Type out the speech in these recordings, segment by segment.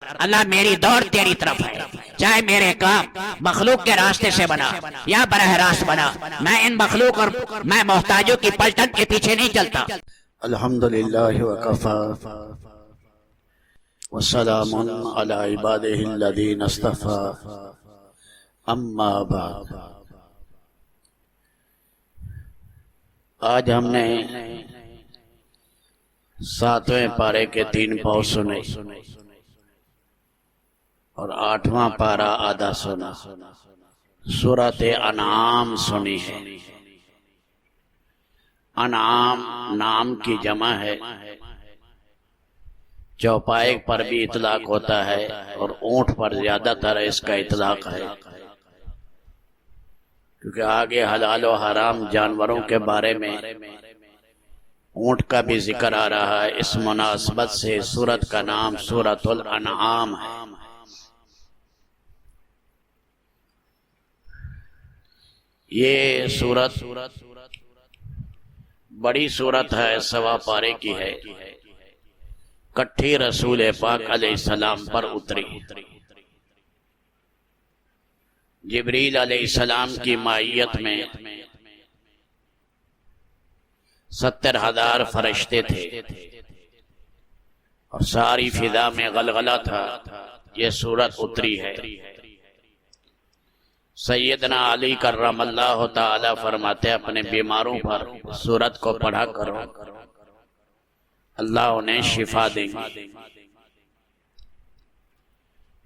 اللہ میری دوڑ تیری طرف ہے، چاہے میرے کام مخلوق کے راستے سے بنا یا براہ راست بنا، میں ان مخلوق اور میں محتاجوں کی پلٹن کے پیچھے نہیں چلتا۔ الحمدللہ وکفا وسلام علی عبادہ الذین اصطفی، اما بعد۔ آج ہم نے 7ویں پارے کے 3 پاؤں سنے اور 8واں پارہ آدھا سنا، سورۃ انعام سنی ہے۔ انعام نام کی جمع ہے، چوپائے پر بھی اطلاق ہوتا ہے اور اونٹ پر زیادہ تر اس کا اطلاق ہے، کیونکہ آگے حلال و حرام جانوروں کے بارے میں اونٹ کا بھی ذکر آ رہا ہے۔ اس مناسبت سے سورت کا نام سورۃ الانعام ہے۔ یہ سورت بڑی سورت ہے، 1.25 پارے کی ہے، کٹھی رسول پاک علیہ السلام پر اتری۔ جبریل علیہ السلام کی معیت میں 70,000 فرشتے تھے اور ساری فضا میں غلغلہ تھا۔ یہ سورت اتری ہے۔ سیدنا علی کرم اللہ تعالی فرماتے اپنے بیماروں پر سورت کو پڑھا کرو، اللہ انہیں شفا دیں گے۔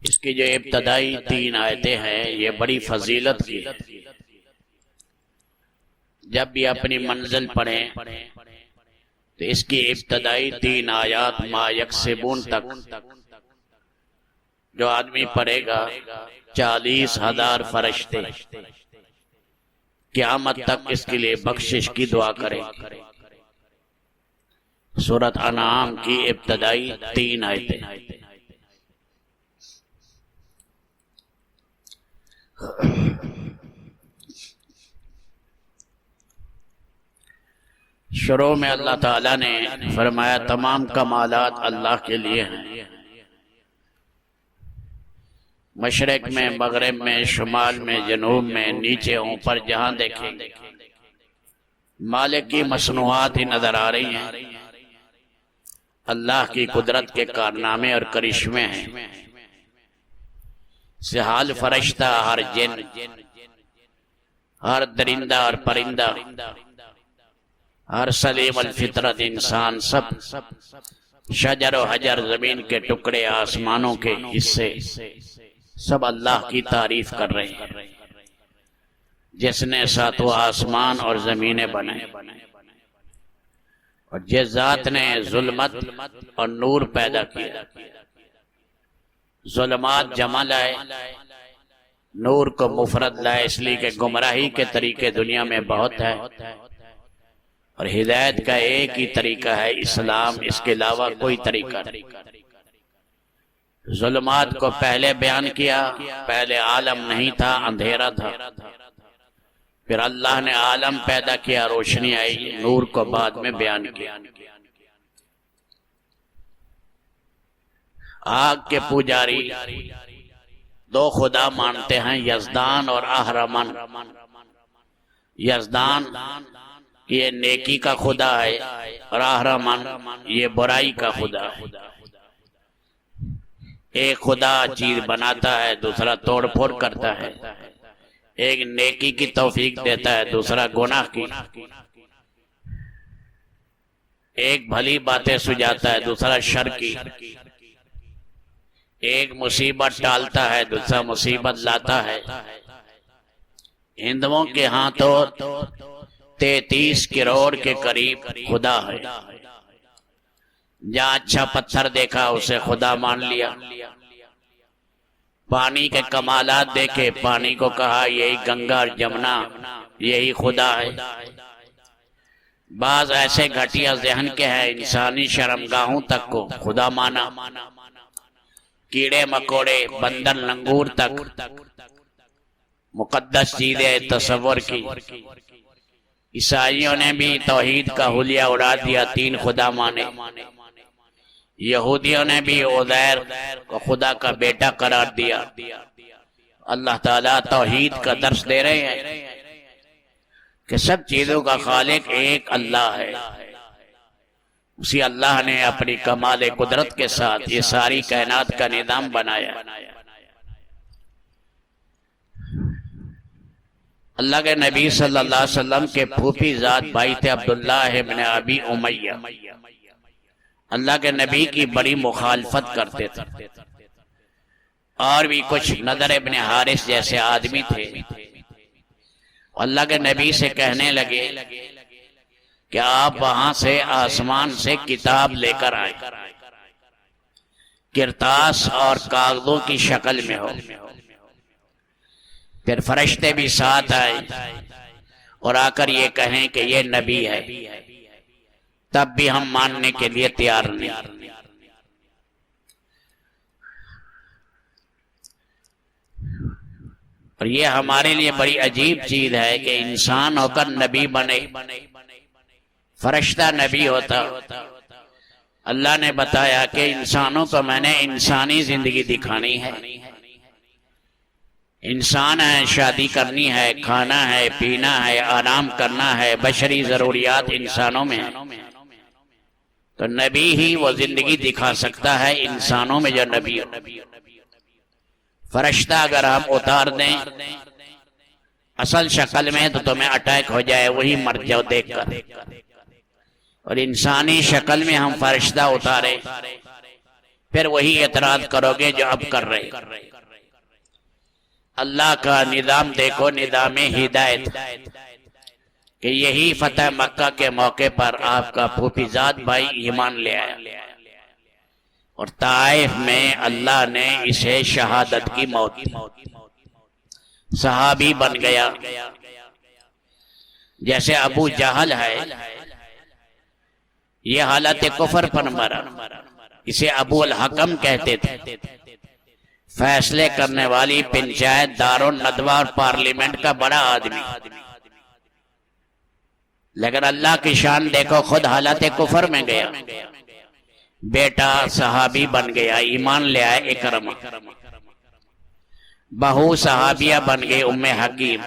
اس کی جو ابتدائی 3 آیتیں ہیں یہ بڑی فضیلت کی، جب بھی اپنی منزل پڑھیں تو اس کی ابتدائی 3 آیات ما یکسبون تک جو آدمی پڑھے گا 40,000 فرشتے قیامت تک اس کے لیے بخشش کی دعا کریں گے۔ سورۃ انعام کی ابتدائی 3 آیتیں۔ شروع میں اللہ تعالیٰ نے فرمایا تمام کمالات اللہ کے لیے ہیں، مشرق میں، مغرب میں، شمال میں، جنوب میں، نیچے اوپر جہاں دیکھیں مالک کی مصنوعات ہی نظر آ رہی ہیں، اللہ کی قدرت کے کارنامے اور کرشمے ہیں۔ سحال فرشتہ، ہر جن، ہر درندہ اور پرندہ، ہر سلیم الفطرت انسان، سب شجر و حجر، زمین کے ٹکڑے، آسمانوں کے حصے، سب اللہ کی تعریف کر رہے ہیں، جس نے 7 آسمان اور زمینیں بنائے، اور جس ذات نے ظلمت اور نور پیدا کیا۔ ظلمات جمع لائے، نور کو مفرد لائے، اس لیے کہ گمراہی کے طریقے دنیا میں بہت ہے اور ہدایت کا ایک ہی طریقہ ہے اسلام، اس کے علاوہ کوئی طریقہ نہیں۔ ظلمات کو پہلے بیان کیا، پہلے عالم نہیں تھا، اندھیرا تھا، پھر اللہ نے عالم پیدا کیا، روشنی آئی، نور کو بعد میں بیان کیا۔ آگ کے پجاری 2 خدا مانتے ہیں، یزدان اور اہرمن۔ یزدان یہ نیکی کا خدا ہے اور اہرمن یہ برائی کا خدا ہے۔ ایک خدا چیز بناتا ہے، دوسرا توڑ پھوڑ کرتا ہے، ایک نیکی کی توفیق دیتا ہے، دوسرا گناہ کی، ایک بھلی باتیں سجاتا ہے، دوسرا شر کی، ایک مصیبت ٹالتا ہے، دوسرا مصیبت لاتا ہے۔ ہندوؤں کے ہاں تو 33 کروڑ کے قریب خدا ہے، جہاں اچھا پتھر دیکھا اسے خدا مان لیا، پانی کے کمالات دیکھے، پانی کو کہا یہی گنگا اور جمنا یہی خدا ہے۔ بعض ایسے گھٹیا ذہن کے ہیں انسانی شرمگاہوں تک کو خدا مانا، کیڑے مکوڑے، بندر، لنگور تک مقدس چیزیں تصور کی۔ عیسائیوں نے بھی توحید کا حلیہ اڑا دیا، 3 خدا مانے، یہودیوں نے بھی عزیر کو خدا کا بیٹا قرار دیا۔ اللہ تعالیٰ توحید کا درس دے رہے ہیں کہ سب چیزوں کا خالق ایک اللہ ہے۔ اسی اللہ نے اپنی کمال قدرت کے ساتھ یہ ساری کائنات کا نظام بنایا۔ اللہ کے نبی صلی اللہ علیہ وسلم کے پھوپھی ذات بھائی تھے عبداللہ ابن ابی امیہ۔ اللہ کے نبی کی بڑی مخالفت کرتے تھے، اور بھی کچھ نضر ابن حارث جیسے آدمی تھے۔ اللہ کے نبی سے کہنے لگے کہ آپ وہاں سے آسمان سے کتاب لے کر آئیں، کرتاس اور کاغذوں کی شکل میں ہو۔ پھر فرشتے بھی ساتھ آئے اور آ کر یہ کہیں کہ یہ نبی ہے، تب بھی ہم ماننے کے لیے تیار نہیں۔ اور یہ ہمارے لیے بڑی عجیب چیز ہے کہ انسان ہو کر نبی بنے، فرشتہ نبی ہوتا۔ اللہ نے بتایا کہ انسانوں کو میں نے انسانی زندگی دکھانی ہے۔ انسان ہے، شادی کرنی ہے، کھانا ہے، پینا ہے، آرام کرنا ہے، بشری ضروریات انسانوں میں ہیں۔ تو نبی ہی وہ زندگی دکھا سکتا ہے انسانوں میں جو نبی ہو۔ فرشتہ اگر ہم اتار دیں اصل شکل میں تو تمہیں اٹیک ہو جائے، وہی مر جاؤ دیکھ کر۔ اور انسانی شکل میں ہم فرشتہ اتارے پھر وہی اعتراض کرو گے جو اب کر رہے۔ اللہ کا نظام دیکھو، نظام ہدایت، کہ یہی فتح مکہ کے موقع پر آپ کا پھوپھی زاد بھائی ایمان لے آیا، اور طائف میں اللہ نے اسے شہادت کی موت دی، صحابی بن گیا۔ جیسے ابو جہل ہے، یہ حالت کفر پر مرا، اسے ابو الحکم کہتے تھے، فیصلے کرنے والی پنچایت، دارالندوہ اور پارلیمنٹ کا بڑا آدمی۔ لیکن اللہ کی شان دیکھو، خود حالت کفر میں گیا، بیٹا صحابی بن گیا، ایمان لے آئے اکرمہ، بہو صحابیہ بن گئی ام حکیم،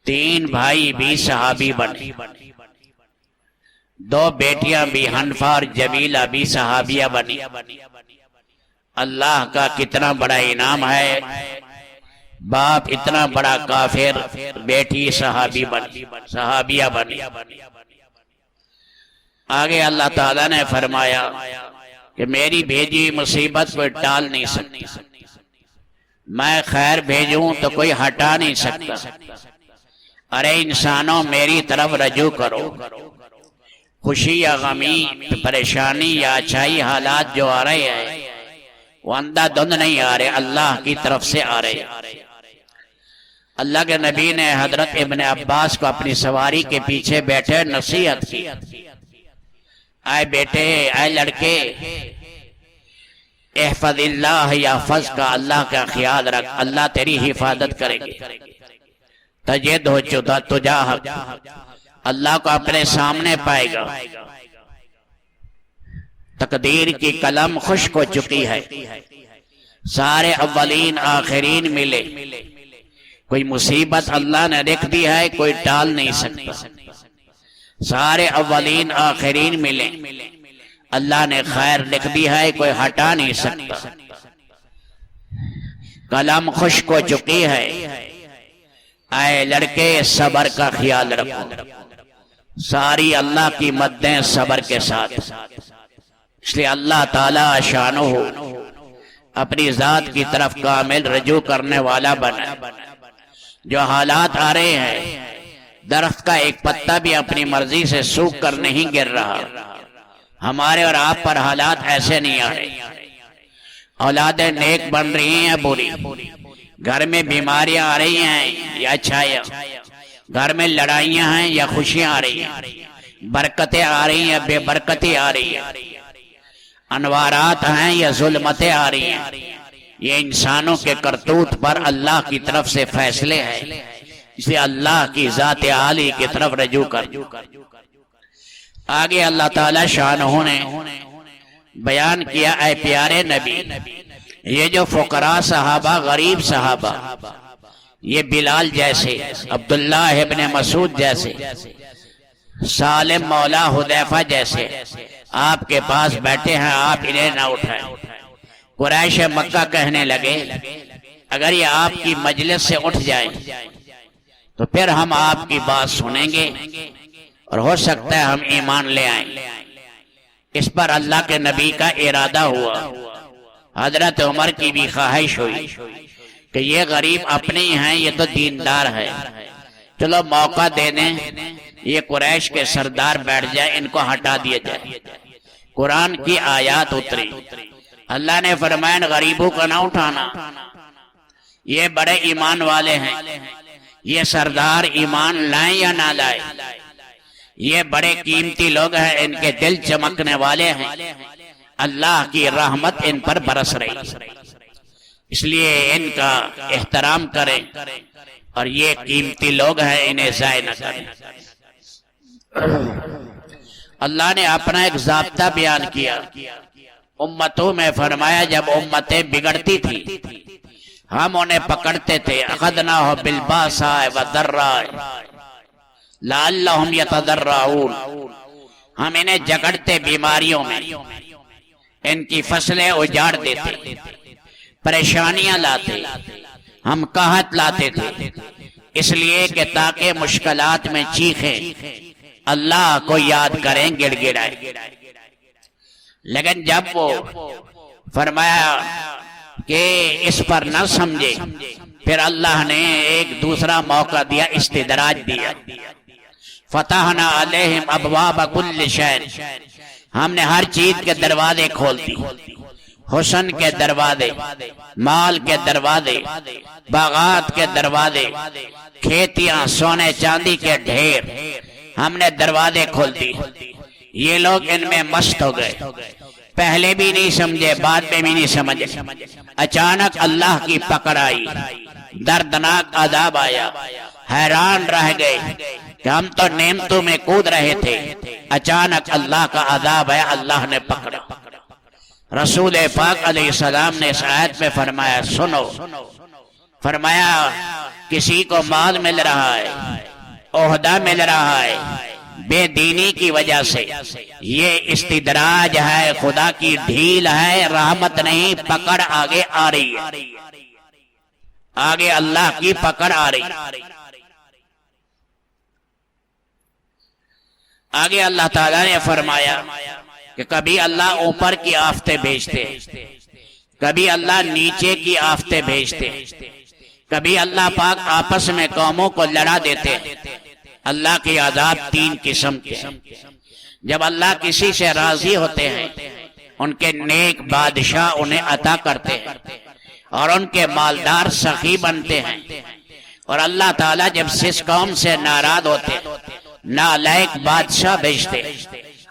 3 بھائی بھی صحابی بنے، 2 بیٹیاں بھی حنفہ اور جمیلہ بھی صحابیہ بنی۔ اللہ کا کتنا بڑا انعام ہے، باپ اتنا بڑا کافر، بیٹی صحابی بنی، صحابیہ بنی۔ آگے اللہ تعالیٰ نے فرمایا کہ میری بھیجی مصیبت کوئی ٹال نہیں سکتی، میں خیر بھیجوں تو کوئی ہٹا نہیں سکتا۔ ارے انسانوں میری طرف رجوع کرو، خوشی یا غمی، پریشانی یا اچھائی، حالات جو آ رہے ہیں وہ اندھا دھند نہیں آ رہے، اللہ کی طرف سے آ رہے۔ اللہ کے نبی نے حضرت ابن عباس کو اپنی سواری کے پیچھے بیٹھے نصیحت کی، اے بیٹے، اے لڑکے، احفظ اللہ یحفظ کا، اللہ کا خیال رکھ، اللہ تیری حفاظت کرے گے۔ تجد ہو تجاہک، اللہ کو اپنے سامنے پائے گا۔ تقدیر کی قلم خشک ہو چکی ہے، سارے اولین آخرین ملے، کوئی مصیبت اللہ نے لکھ دی ہے، کوئی ٹال نہیں سکتا۔ سارے اولین آخرین ملے، اللہ نے خیر لکھ دی ہے، کوئی ہٹا نہیں سکتا۔ قلم خشک ہو چکی ہے، اے لڑکے صبر کا خیال رکھو، ساری اللہ کی مدیں صبر کے ساتھ۔ اس لیے اللہ تعالیٰ شانہ اپنی ذات کی طرف کامل رجوع کرنے والا بنا۔ جو حالات آ رہے ہیں، درخت کا ایک پتا بھی اپنی مرضی سے سوکھ کر نہیں گر رہا، ہمارے اور آپ پر حالات ایسے نہیں آ رہے۔ اولادیں نیک بن رہی ہیں بری، گھر میں بیماریاں آ رہی ہیں یا اچھائیاں، گھر میں لڑائیاں ہیں یا خوشیاں آ رہی ہیں، برکتیں آ رہی ہیں بے برکتی آ رہی ہیں، انوارات ہیں یا ظلمتیں آ رہی ہیں۔ یہ انسانوں کے کرتوت پر اللہ کی طرف سے فیصلے ہیں، اس لیے اللہ کی ذات عالی کی طرف رجوع کر۔ آگے اللہ تعالی شانہ نے بیان کیا اے پیارے نبی، یہ جو فقراء صحابہ، غریب صحابہ، یہ بلال جیسے، عبداللہ ابن مسعود جیسے، سالم مولا حذیفہ جیسے آپ کے پاس بیٹھے ہیں، آپ انہیں نہ اٹھائیں۔ قریش مکہ کہنے لگے اگر یہ آپ کی مجلس سے اٹھ جائیں تو پھر ہم آپ کی بات سنیں گے اور ہو سکتا ہے ہم ایمان لے آئیں۔ اس پر اللہ کے نبی کا ارادہ ہوا، حضرت عمر کی بھی خواہش ہوئی کہ یہ غریب اپنے ہی ہیں، یہ تو دیندار ہے، چلو موقع دے دیں، یہ قریش کے سردار بیٹھ جائے، ان کو ہٹا دیا جائے۔ قرآن کی آیات اتری، اللہ نے فرمایا غریبوں کا نہ اٹھانا، یہ بڑے ایمان والے ہیں، یہ سردار ایمان لائیں یا نہ لائیں، یہ بڑے قیمتی لوگ ہیں، ان کے دل چمکنے والے ہیں، اللہ کی رحمت ان پر برس رہی، اس لیے ان کا احترام کریں اور یہ قیمتی لوگ ہیں، انہیں ضائع نہ کریں۔ اللہ نے اپنا ایک ضابطہ بیان کیا امتوں میں، فرمایا جب امتیں بگڑتی تھی ہم انہیں پکڑتے تھے، اخذناہ بالباساء والضراء لعلہم یتضرعون، ہم انہیں جگڑتے بیماریوں میں، ان کی فصلیں اجاڑ دیتے، پریشانیاں لاتے، ہم قحط لاتے تھے، اس لیے کہ تاکہ مشکلات میں چیخیں، اللہ کو یاد کریں، گڑ گڑائیں۔ لیکن جب وہ فرمایا کہ اس پر نہ سمجھے، پھر اللہ نے ایک دوسرا موقع دیا، استدراج دیا، فتحنا علیہم ابواب کل شیء، ہم نے ہر چیز کے دروازے کھول دی، حسن کے دروازے، مال کے دروازے، باغات کے دروازے، کھیتیاں، سونے چاندی کے ڈھیر، ہم نے دروازے کھول دی۔ یہ لوگ ان میں مست ہو گئے، پہلے بھی نہیں سمجھے، بعد میں بھی نہیں سمجھے، اچانک اللہ کی پکڑ آئی، دردناک عذاب آیا، حیران رہ گئے کہ ہم تو نعمتوں میں کود رہے تھے، اچانک اللہ کا عذاب ہے، اللہ نے پکڑا۔ رسول پاک علیہ السلام نے اس آیت میں فرمایا، سنو، فرمایا کسی کو مال مل رہا ہے، عہدہ مل رہا ہے، بے دینی کی وجہ سے، یہ استدراج ہے، خدا کی ڈھیل ہے، رحمت نہیں، پکڑ آگے آ رہی ہے، آگے اللہ کی پکڑ آ رہی ہے۔ آگے اللہ تعالیٰ نے فرمایا کہ کبھی اللہ اوپر کی آفتیں بھیجتے، کبھی اللہ نیچے کی آفتیں بھیجتے، کبھی اللہ پاک آپس میں قوموں کو لڑا دیتے۔ اللہ کی عذاب تین قسم کے ہیں۔ جب اللہ کسی سے راضی ہوتے ہیں، ان کے نیک بادشاہ انہیں عطا کرتے ہیں اور ان کے مالدار سخی بنتے ہیں، اور اللہ تعالیٰ جب جس قوم سے ناراض ہوتے نالائق بادشاہ بھیجتے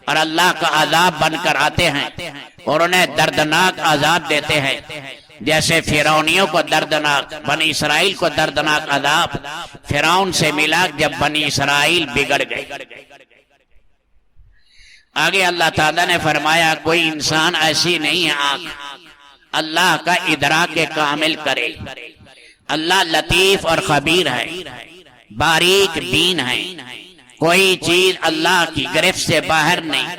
اور اللہ کا عذاب بن کر آتے ہیں اور انہیں دردناک عذاب دیتے ہیں، جیسے فرعونیوں کو دردناک، بنی اسرائیل کو دردناک عذاب فرعون سے ملا جب بنی اسرائیل بگڑ گئے۔ آگے اللہ تعالیٰ نے فرمایا کوئی انسان ایسی نہیں ہے آنکھ اللہ کا ادراک کامل کرے۔ اللہ لطیف اور خبیر ہے، باریک بین ہے، کوئی چیز اللہ کی گرفت سے باہر نہیں،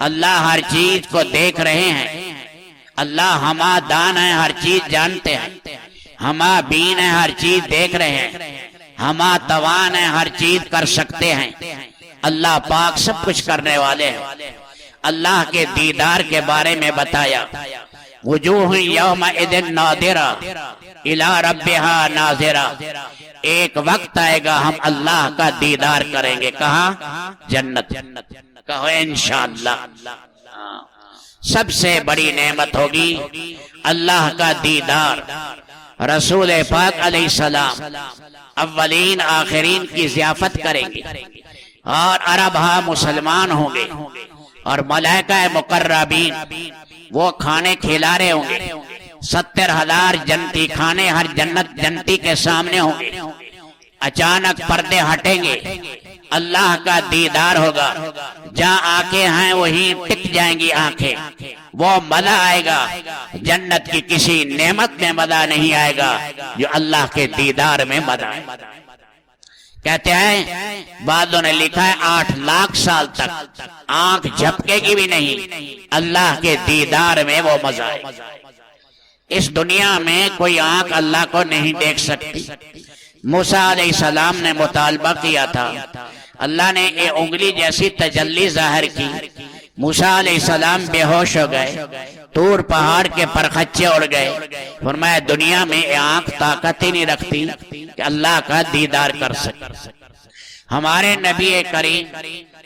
اللہ ہر چیز کو دیکھ رہے ہیں، اللہ ہما دان ہے، ہر چیز جانتے ہیں، ہما بین ہے، ہر چیز دیکھ رہے ہیں، ہما توان ہے، ہر چیز کر سکتے ہیں، اللہ پاک سب کچھ کرنے والے ہیں۔ اللہ کے دیدار کے بارے میں بتایا، وجوہ یومئذ ناظرہ الی ربہا ناظرہ، ایک وقت آئے گا ہم اللہ کا دیدار کریں گے، کہاں؟ جنت، کہو انشاءاللہ۔ سب سے بڑی نعمت ہوگی اللہ کا دیدار۔ رسول پاک علیہ السلام اولین آخرین کی ضیافت کریں گے اور عرب ہاں مسلمان ہوں گے، اور ملائکہ مقربین وہ کھانے کھلا رہے ہوں گے، 70,000 جنتی کھانے ہر جنت جنتی کے سامنے ہوں گے۔ اچانک پردے ہٹیں گے، اللہ کا دیدار ہوگا، جہاں آنکھیں ہیں وہیں ٹک جائیں گی آنکھیں، وہ مزہ آئے گا جنت کی کسی نعمت میں مزہ نہیں آئے گا جو اللہ کے دیدار میں مزہ آئے. کہتے ہیں بعضوں نے لکھا ہے 8 لاکھ سال تک آنکھ جھپکے گی بھی نہیں، اللہ کے دیدار میں وہ مزہ آئے. اس دنیا میں کوئی آنکھ اللہ کو نہیں دیکھ سکتی. موسیٰ علیہ السلام نے مطالبہ کیا تھا، اللہ نے ایک انگلی جیسی تجلی ظاہر کی، موسیٰ علیہ السلام بے ہوش ہو گئے، طور پہاڑ کے پرخچے اڑ گئے. فرمایا دنیا میں یہ آنکھ طاقت ہی نہیں رکھتی کہ اللہ کا دیدار کر سکے. ہمارے نبی کریم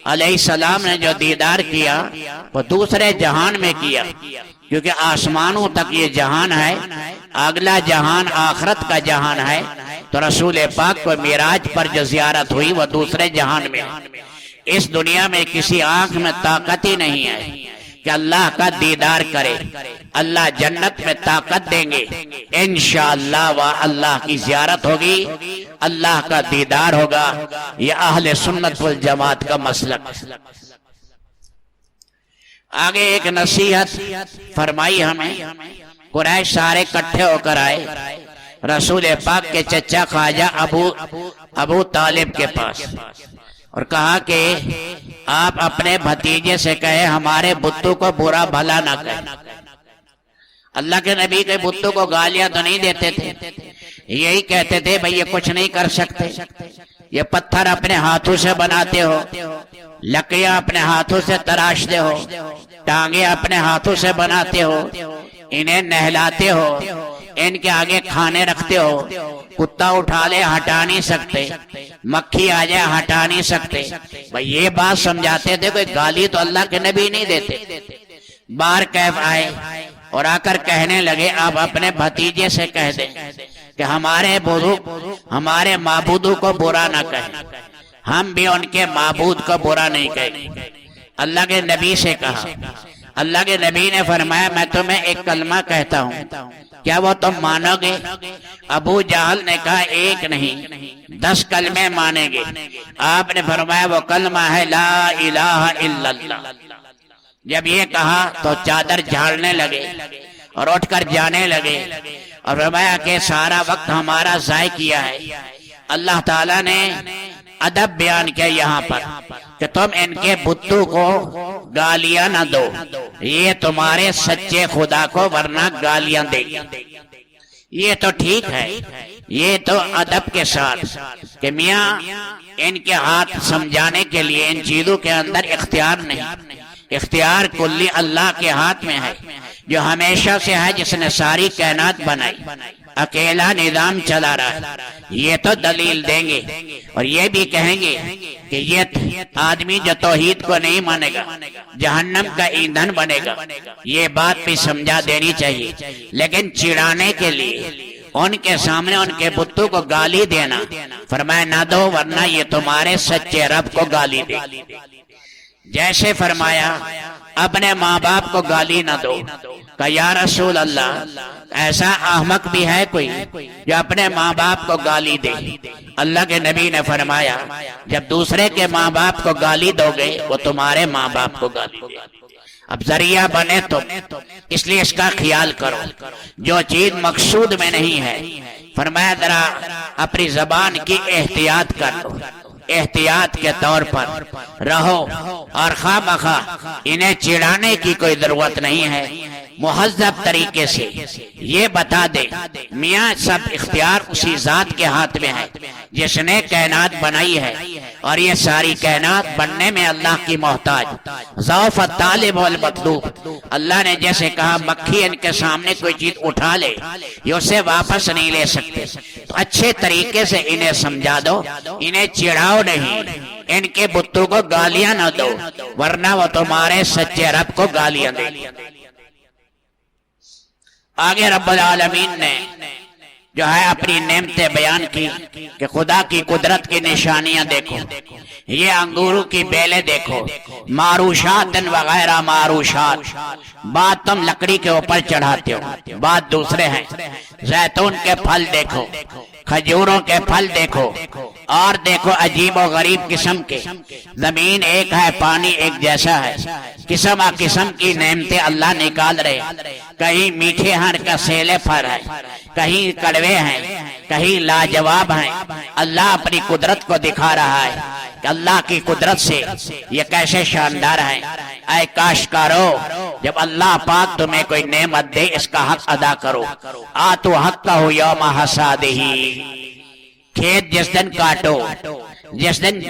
علیہ السلام نے جو دیدار کیا وہ دوسرے جہان میں کیا، کیونکہ آسمانوں تک یہ جہان ہے، اگلا جہان آخرت کا جہان ہے. تو رسول پاک کو معراج پر جو زیارت ہوئی وہ دوسرے جہان میں. اس دنیا میں کسی آنکھ میں طاقت ہی نہیں ہے کہ اللہ کا دیدار کرے. اللہ جنت میں طاقت دیں گے انشاءاللہ، وہ اللہ کی زیارت ہوگی، اللہ کا دیدار ہوگا. یہ اہل سنت والجماعت کا مسلک. آگے ایک نصیحت فرمائی ہمیں. قریش سارے کٹھے ہو کر آئے رسول پاک کے چچا خواجہ ابو طالب کے پاس اور کہا کہ آپ اپنے بھتیجے سے کہے ہمارے بتوں کو برا بھلا نہ کہے. اللہ کے نبی کے بتوں کو گالیاں تو نہیں دیتے تھے، یہی کہتے تھے بھئی یہ کچھ نہیں کر سکتے، یہ پتھر اپنے ہاتھوں سے بناتے ہو، لکڑیاں اپنے ہاتھوں سے تراشتے ہو، ٹانگیں اپنے ہاتھوں سے بناتے ہو، انہیں نہلاتے ہو، ان کے آگے کھانے رکھتے ہو، کتا اٹھا لے ہٹا نہیں سکتے، مکھی آ جائے ہٹا نہیں سکتے. بھئی یہ بات سمجھاتے تھے. کوئی گالی تو اللہ کے نبی نہیں دیتے. بار کیف آئے اور آ کر کہنے لگے آپ اپنے بھتیجے سے کہہ دیں کہ ہمارے بزرگ ہمارے معبودوں کو برا نہ کہیں، ہم بھی ان کے معبود کو برا نہیں کہیں. اللہ کے نبی سے کہا. اللہ کے نبی نے فرمایا میں تمہیں ایک کلمہ کہتا ہوں، کیا وہ تم مانو گے؟ ابو جہل نے کہا ایک نہیں 10 کلمے مانیں گے. آپ نے فرمایا وہ کلمہ ہے لا الہ الا اللہ. جب یہ کہا تو چادر جھاڑنے لگے اور اٹھ کر جانے لگے اور فرمایا کہ سارا وقت ہمارا ضائع کیا ہے. اللہ تعالیٰ نے ادب بیان کیا یہاں پر کہ تم ان کے بتوں کو گالیاں نہ دو، یہ تمہارے سچے خدا کو ورنہ گالیاں دے گی. یہ تو ٹھیک ہے، یہ تو ادب کے ساتھ کہ میاں ان کے ہاتھ سمجھانے کے لیے ان چیزوں کے اندر اختیار نہیں. اختیار کلی اللہ کے ہاتھ میں ہے جو ہمیشہ سے ہے، جس نے ساری کائنات بنائی، اکیلا نظام چلا رہا ہے. یہ تو دلیل دیں گے اور یہ بھی کہیں گے کہ یہ آدمی جو توحید کو نہیں مانے گا جہنم کا ایندھن بنے گا. یہ بات بھی سمجھا دینی چاہیے. لیکن چڑھانے کے لیے ان کے سامنے ان کے بتوں کو گالی دینا، فرمایا نہ دو ورنہ یہ تمہارے سچے رب کو گالی دے. جیسے فرمایا اپنے ماں باپ کو گالی نہ دو. کہ یا رسول اللہ ایسا احمق بھی ہے کوئی جو اپنے ماں باپ کو گالی دے؟ اللہ کے نبی نے فرمایا جب دوسرے کے ماں باپ کو گالی دو گے وہ تمہارے ماں باپ کو گالی دے. اب ذریعہ بنے تم، اس لیے اس کا خیال کرو. جو چیز مقصود میں نہیں ہے فرمایا ذرا اپنی زبان کی احتیاط کر لو، احتیاط کے طور پر رہو اور خواہ مخواہ انہیں چڑھانے کی کوئی ضرورت نہیں ہے. مہذب طریقے سے یہ بتا دے میاں سب اختیار اسی ذات کے ہاتھ میں ہے جس نے کائنات بنائی ہے اور یہ ساری کائنات بننے میں اللہ کی محتاج. ضعف الطالب والمطلوب. اللہ نے جیسے کہا مکھی ان کے سامنے کوئی چیز اٹھا لے یہ اسے واپس نہیں لے سکتے. تو اچھے طریقے سے انہیں سمجھا دو، انہیں چڑھاؤ نہیں، ان کے بتوں کو گالیاں نہ دو ورنہ وہ تمہارے سچے رب کو گالیاں دے. آگے رب العالمین نے جو ہے اپنی نعمتیں بیان کی کہ خدا کی قدرت کی نشانیاں دیکھو. یہ انگوروں کی بیلیں دیکھو، معروشات وغیرہ معروشات. بات تم لکڑی کے اوپر چڑھاتے ہو، بات دوسرے ہیں. زیتون کے پھل دیکھو، کھجوروں کے پھل دیکھو، اور دیکھو عجیب و غریب قسم کے، زمین ایک ہے، پانی ایک جیسا ہے، قسم قسم کی نعمتیں اللہ نکال رہے، کہیں میٹھے ہر کا سیلے پھر ہے، کہیں کڑوے ہیں، کہیں لاجواب ہیں۔ اللہ اپنی قدرت کو دکھا رہا ہے کہ اللہ کی قدرت سے یہ کیسے شاندار ہیں۔ اے کاشتکارو، جب اللہ پاک تمہیں کوئی نعمت دے اس کا حق ادا کرو۔ آتو حقہ یوم حصادہ، کھیت جس دن کاٹو، جس دن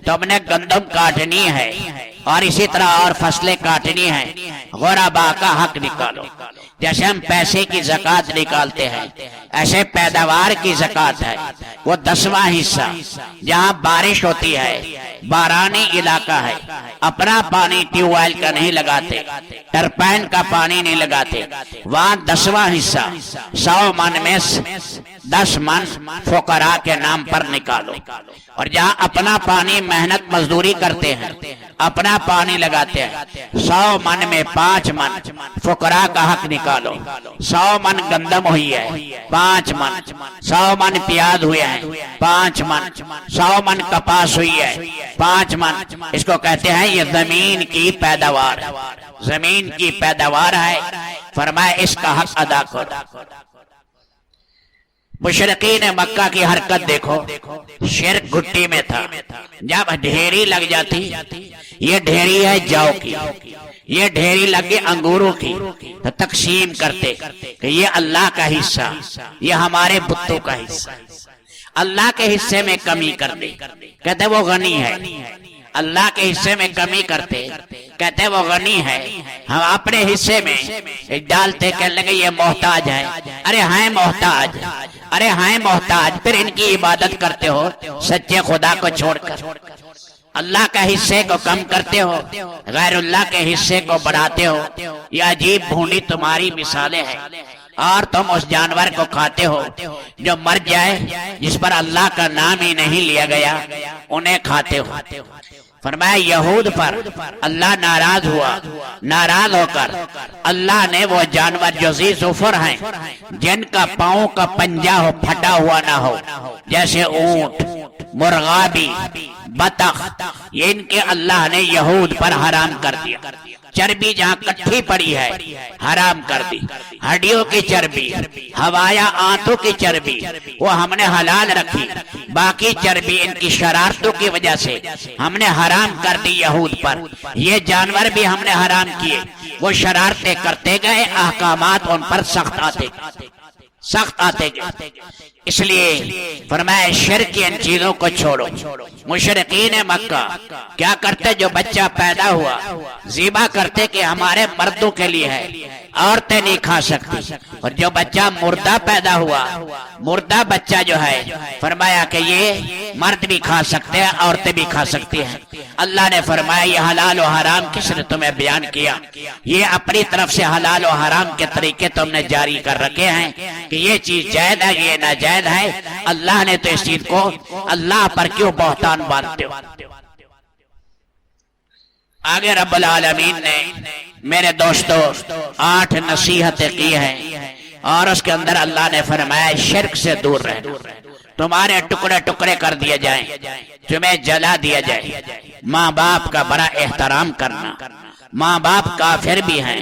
تم نے گندم کاٹنی ہے اور اسی طرح اور فصلیں کاٹنی ہیں، غربا کا حق نکالو۔ جیسے ہم پیسے کی زکوٰۃ نکالتے ہیں، ایسے پیداوار کی زکوٰۃ ہے، وہ 10واں حصہ۔ جہاں بارش ہوتی ہے، بارانی علاقہ ہے، اپنا پانی ٹیوب ویل کا نہیں لگاتے، ٹرپائن کا پانی نہیں لگاتے، وہاں 10واں حصہ 100 من میں 10 من فقراء کے نام پر نکالو۔ اور جہاں اپنا پانی محنت مزدوری کرتے ہیں، اپنا پانی لگاتے ہیں، 100 من میں 5 من فقراء کا حق نکالو۔ 100 من گندم ہوئی ہے، 5 من، 100 من پیاز ہوئے ہیں، 5 من، 100 من کپاس ہوئی ہے، 5 من۔ اس کو کہتے ہیں یہ زمین کی پیداوار، زمین کی پیداوار ہے، فرمایا اس کا حق ادا کرو۔ مشرقین مکہ کی حرکت دیکھو، شرک گھٹی میں تھا، جب ڈھیری لگ جاتی، یہ ڈھیری ہے جو کی، یہ ڈھیری لگی انگوروں کی، تو تقسیم کرتے کہ یہ اللہ کا حصہ، یہ ہمارے بتوں کا حصہ۔ اللہ کے حصے میں کمی کرتے، کہتے وہ غنی ہے۔ اللہ کے حصے میں کمی کرتے، کہتے وہ غنی ہے، ہم اپنے حصے میں ڈالتے، کہنے لگے یہ محتاج ہے۔ ارے ہیں محتاج، ارے ہیں محتاج، پھر ان کی عبادت کرتے ہو سچے خدا کو چھوڑ کر، اللہ کا حصے کو کم کرتے ہو، غیر اللہ کے حصے کو بڑھاتے ہو۔ یہ عجیب بھونڈی تمہاری مثالیں ہیں، اور تم اس جانور کو کھاتے ہو جو مر جائے، جس پر اللہ کا نام ہی نہیں لیا گیا، انہیں کھاتے ہو۔ فرمایا یہود پر اللہ ناراض ہوا، ناراض ہو کر اللہ نے وہ جانور جو ذی ظفر ہیں، جن کا پاؤں کا پنجہ ہو پھٹا ہوا نہ ہو، جیسے اونٹ، مرغابی، بطخ، یہ ان کے اللہ نے یہود پر حرام کر دیا۔ چربی جہاں کٹھی پڑی ہے حرام کر دی، ہڈیوں کی چربی، ہوایا آنتوں کی چربی وہ ہم نے حلال رکھی، باقی چربی ان کی شرارتوں کی وجہ سے ہم نے حرام کر دی یہود پر۔ یہ جانور بھی ہم نے حرام کیے، وہ شرارتیں کرتے گئے، احکامات ان پر سخت آتے گئے۔ اس لیے فرمایا شرک کی ان چیزوں کو چھوڑو۔ مشرقین مکہ کیا کرتے؟ جو بچہ پیدا ہوا ذبح کرتے کہ ہمارے مردوں کے لیے ہے، عورتیں نہیں کھا سکتی، اور جو بچہ مردہ پیدا ہوا، مردہ بچہ جو ہے، فرمایا کہ یہ مرد بھی کھا سکتے ہیں، عورتیں بھی کھا سکتی ہیں۔ اللہ نے فرمایا یہ حلال و حرام کس نے تمہیں بیان کیا؟ یہ اپنی طرف سے حلال و حرام کے طریقے تم نے جاری کر رکھے ہیں کہ یہ چیز جائز ہے، یہ ناجائز ہے۔ اللہ نے تو اس چیز کو اللہ پر کیوں بہتان باندھتے ہو؟ آگے رب العالمین نے میرے دوستو 8 نصیحتیں کی ہیں، اور اس کے اندر اللہ نے فرمایا شرک سے دور رہنا، تمہارے ٹکڑے ٹکڑے کر دیے جائیں، تمہیں جلا دیا جائے، ماں باپ کا بڑا احترام کرنا، ماں باپ کافر بھی ہیں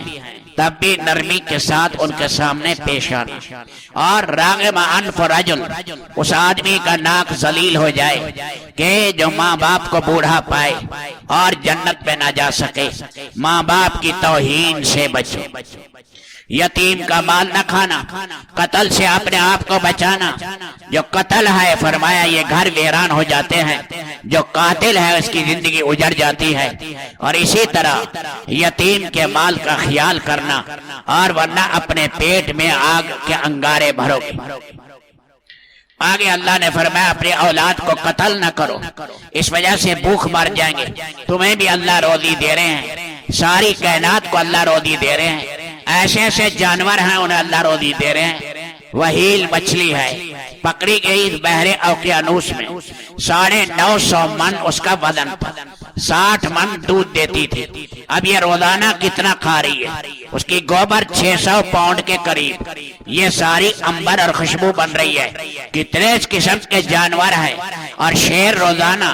تب بھی نرمی کے ساتھ ان کے سامنے پیش آنا، اور راغم انف رجل، اس آدمی کا ناک ذلیل ہو جائے کہ جو ماں باپ کو بوڑھا پائے اور جنت پہ نہ جا سکے۔ ماں باپ کی توہین سے بچو، یتیم کا مال نہ کھانا، قتل سے اپنے آپ کو بچانا۔ جو قتل ہے فرمایا یہ گھر ویران ہو جاتے ہیں، جو قاتل ہے اس کی زندگی اجڑ جاتی ہے۔ اور اسی طرح یتیم کے مال کا خیال کرنا، اور ورنہ اپنے پیٹ میں آگ کے انگارے بھرو گے۔ آگے اللہ نے فرمایا اپنی اولاد کو قتل نہ کرو، اس وجہ سے بھوک مر جائیں گے۔ تمہیں بھی اللہ روزی دے رہے ہیں، ساری کائنات کو اللہ روزی دے رہے ہیں، ایسے ایسے جانور ہیں انہیں اللہ روزی دے رہے ہیں۔ وہیل مچھلی ہے، پکڑی گئی بحر اوقیانوس میں، 950 من اس کا وزن تھا، 60 من دودھ دیتی تھی۔ اب یہ روزانہ کتنا کھا رہی ہے؟ اس کی گوبر 600 پاؤنڈ کے قریب، یہ ساری انبر اور خوشبو بن رہی ہے۔ کتنے قسم کے جانور ہیں، اور شیر روزانہ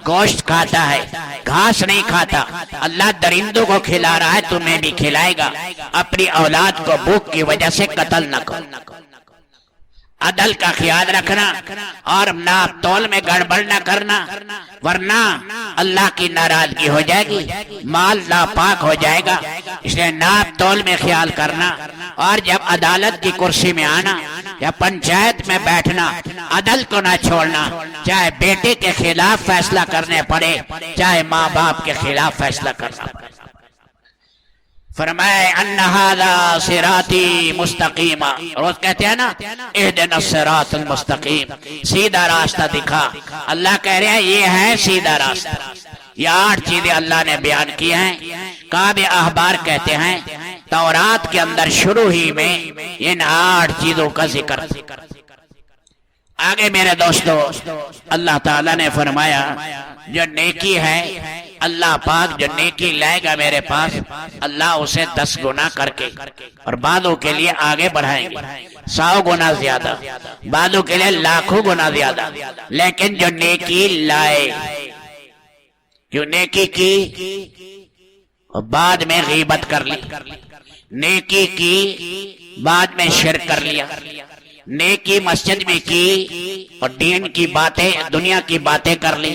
گوشت کھاتا ہے، گھاس نہیں کھاتا۔ اللہ درندوں کو کھلا رہا ہے، تمہیں بھی کھلائے گا۔ اپنی اولاد کو بھوک کی وجہ سے قتل نہ کرو۔ عدل کا خیال رکھنا اور ناپ تول میں گڑبڑ نہ کرنا، ورنہ اللہ کی ناراضگی ہو جائے گی، مال ناپاک ہو جائے گا۔ اس لیے ناپ تول میں خیال کرنا، اور جب عدالت کی کرسی میں آنا یا پنچایت میں بیٹھنا، عدل کو نہ چھوڑنا، چاہے بیٹے کے خلاف فیصلہ کرنے پڑے، چاہے ماں باپ کے خلاف فیصلہ کرنا پڑے۔ فرمائے ان ھذا صراطی مستقیما، روز کہتے ہیں نا اہدنا الصراط المستقیم، سیدھا راستہ دکھا۔ اللہ کہہ رہے ہیں یہ ہے سیدھا راستہ۔ یہ 8 چیزیں اللہ نے بیان کی ہیں۔ کعب احبار کہتے ہیں تورات کے اندر شروع ہی میں ان 8 چیزوں کا ذکر۔ آگے میرے دوستو اللہ تعالیٰ نے فرمایا جو نیکی ہے، اللہ پاک جو نیکی لائے گا میرے پاس، اللہ اسے 10 گنا کر کے، اور بعدوں کے لیے آگے بڑھائیں گے 100 گنا زیادہ، بعدوں کے لیے لاکھوں گنا زیادہ۔ لیکن جو نیکی لائے، جو نیکی کی اور بعد میں غیبت کر لی، نیکی کی بعد میں شرک کر لیا، نیکی مسجد میں کی اور دین کی باتیں، دنیا کی باتیں کر لی،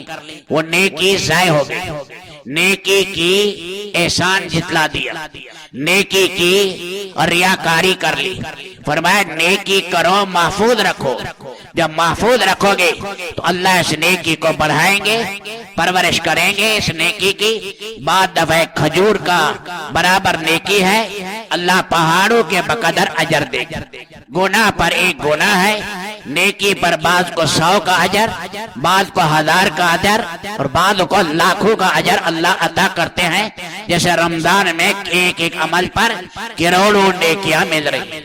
وہ نیکی ضائع ہو گئی۔ نیکی کی احسان جتلا دیا، نیکی کی اور ریاکاری کر لی۔ فرمایا نیکی کرو، محفوظ رکھو۔ جب محفوظ رکھو گے تو اللہ اس نیکی کو بڑھائیں گے، پرورش کریں گے اس نیکی کی۔ بعد دفعہ کھجور کا برابر نیکی ہے، اللہ پہاڑوں کے بقدر اجر دے گا۔ گناہ پر 1 گناہ ہے، نیکی پر بعض کو 100 کا اجر، بعض کو 1000 کا اجر، اور بعض کو لاکھوں کا اجر اللہ عطا کرتے ہیں۔ جیسے رمضان میں ایک عمل پر کروڑوں نیکیاں مل رہی۔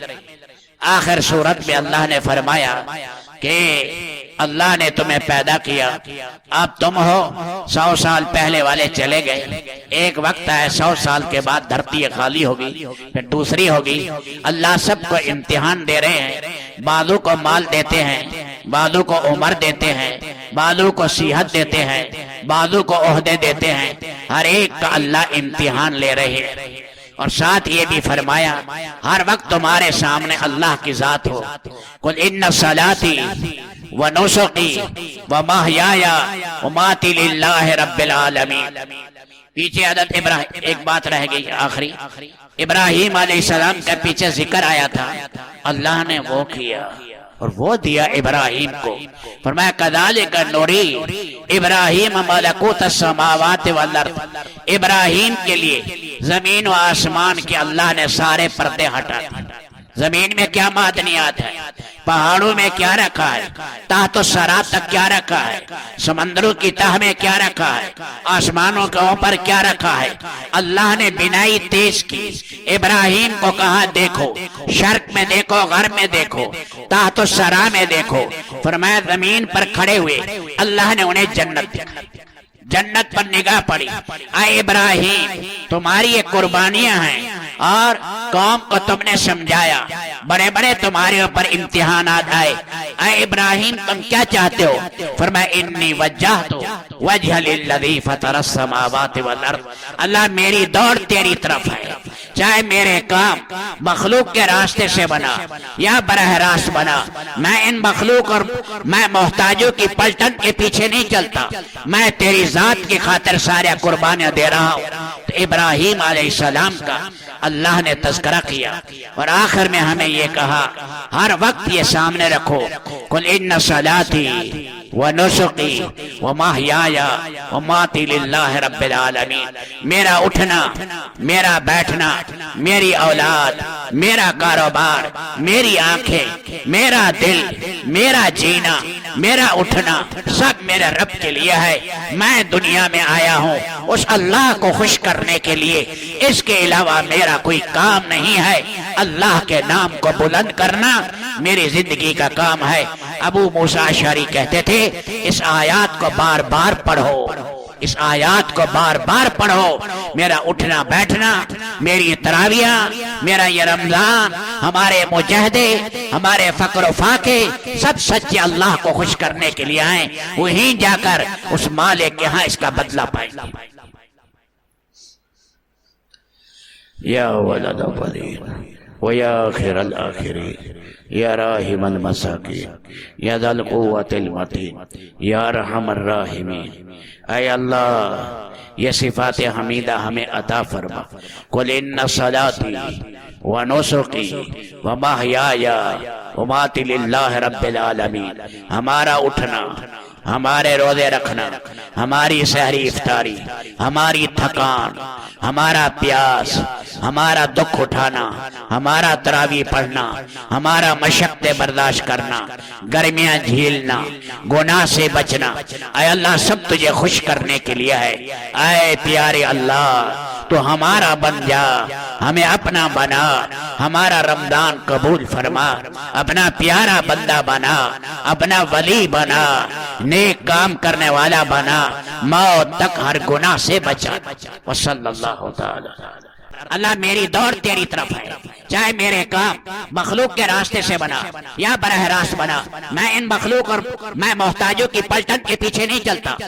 آخر صورت میں اللہ نے فرمایا کہ اللہ نے تمہیں پیدا کیا، اب تم ہو، 100 سال پہلے والے چلے گئے، ایک وقت ہے 100 سال کے بعد دھرتی خالی ہوگی، پھر دوسری ہوگی۔ اللہ سب کو امتحان دے رہے ہیں، بعضوں کو مال دیتے ہیں، بعضوں کو عمر دیتے ہیں، بعضوں کو صحت دیتے ہیں، بعضوں کو عہدے دیتے ہیں، ہر ایک کا اللہ امتحان لے رہے ہیں۔ اور ساتھ یہ بھی فرمایا ہر وقت تمہارے سامنے اللہ کی ذات ہو۔ قل ان صلاتی ونسکی ومحیای ومماتی للہ رب العالمین۔ پیچھے حضرت ابراہیم، ایک بات رہ گئی آخری، ابراہیم علیہ السلام کا پیچھے ذکر آیا تھا، اللہ نے وہ کیا اور وہ دیا ابراہیم کو۔ فرمایا کذالک نوری ابراہیم ملکوت السماوات والارض، ابراہیم کے لیے زمین و آسمان کے اللہ نے سارے پردے ہٹا دیے۔ زمین میں کیا معدنیات ہے، پہاڑوں میں کیا رکھا ہے، تحت و سرا تک کیا رکھا ہے، سمندروں کی تہ میں کیا رکھا ہے، آسمانوں کے اوپر کیا رکھا ہے، اللہ نے بنائی تیز کی۔ ابراہیم کو کہا دیکھو، شرق میں دیکھو، غرب میں دیکھو، تحت و سرا میں دیکھو۔ فرمایا زمین پر کھڑے ہوئے اللہ نے انہیں جنت دکھائی، جنت پر نگاہ پڑی۔ اے ابراہیم تمہاری یہ قربانیاں ہیں اور قوم کو تم نے سمجھایا، بڑے بڑے تمہارے اوپر امتحانات آئے، اے ابراہیم تم کیا چاہتے ہو؟ فرمایا انی وجہت وجہ للذی فطر السماوات والارض، اللہ میری دوڑ تیری طرف ہے، چاہے میرے کام مخلوق کے راستے سے بنا یا براہ راست بنا، میں ان مخلوق اور میں محتاجوں کی پلٹن کے پیچھے نہیں چلتا، میں تیری ذات کی خاطر سارے قربانیاں دے رہا ہوں۔ تو ابراہیم علیہ السلام کا اللہ نے تذکرہ کیا، اور آخر میں ہمیں یہ کہا ہر وقت یہ سامنے رکھو، قل ان صلاتی ونسکی ومحیای ومماتی للہ رب العالمین۔ میرا اٹھنا، میرا بیٹھنا، میری اولاد، میرا کاروبار، میری آنکھیں، میرا دل، میرا جینا، میرا اٹھنا سب میرے رب کے لیے ہے۔ میں دنیا میں آیا ہوں اس اللہ کو خوش کرنے کے لیے، اس کے علاوہ میرا کوئی کام نہیں ہے۔ اللہ کے نام کو بلند کرنا میری زندگی کا کام ہے۔ ابو موسیٰ اشعری کہتے تھے اس آیات کو بار بار پڑھو، اس آیات کو بار بار پڑھو، میرا اٹھنا بیٹھنا، میری تراویح، میرا یہ رمضان، ہمارے مجاہدے، ہمارے فقر و فاقے سب سچے اللہ کو خوش کرنے کے لیے آئیں، وہیں جا کر اس مالک کے ہاں اس کا بدلہ پائیں گے۔ یا ولد اولین ویا آخر الآخرین یا راحم المساکین یا ذا القوة المتین یا ارحم الراحمین۔ اے اللہ یہ صفات حمیدہ ہمیں عطا فرما۔ قل ان صلاتی ونسکی ومحیای ومماتی للہ رب العالمین۔ ہمارا اٹھنا، ہمارے روزے رکھنا، ہماری سحری افطاری، ہماری تھکان، ہمارا پیاس، ہمارا دکھ اٹھانا، ہمارا تراویح پڑھنا، ہمارا مشقتیں برداشت کرنا، گرمیاں جھیلنا، گناہ سے بچنا، اے اللہ سب تجھے خوش کرنے کے لیے ہے۔ اے پیارے اللہ تو ہمارا بن جا، ہمیں اپنا بنا، ہمارا رمضان قبول فرما، اپنا پیارا بندہ بنا، اپنا ولی بنا، نیک کام کرنے والا بنا، موت تک ہر گناہ سے بچا۔ وصلی اللہ تعالی۔ اللہ میری دوڑ تیری طرف ہے، چاہے میرے کام مخلوق کے راستے سے بنا یا براہ راست بنا، میں ان مخلوق اور میں محتاجوں کی پلٹن کے پیچھے نہیں چلتا۔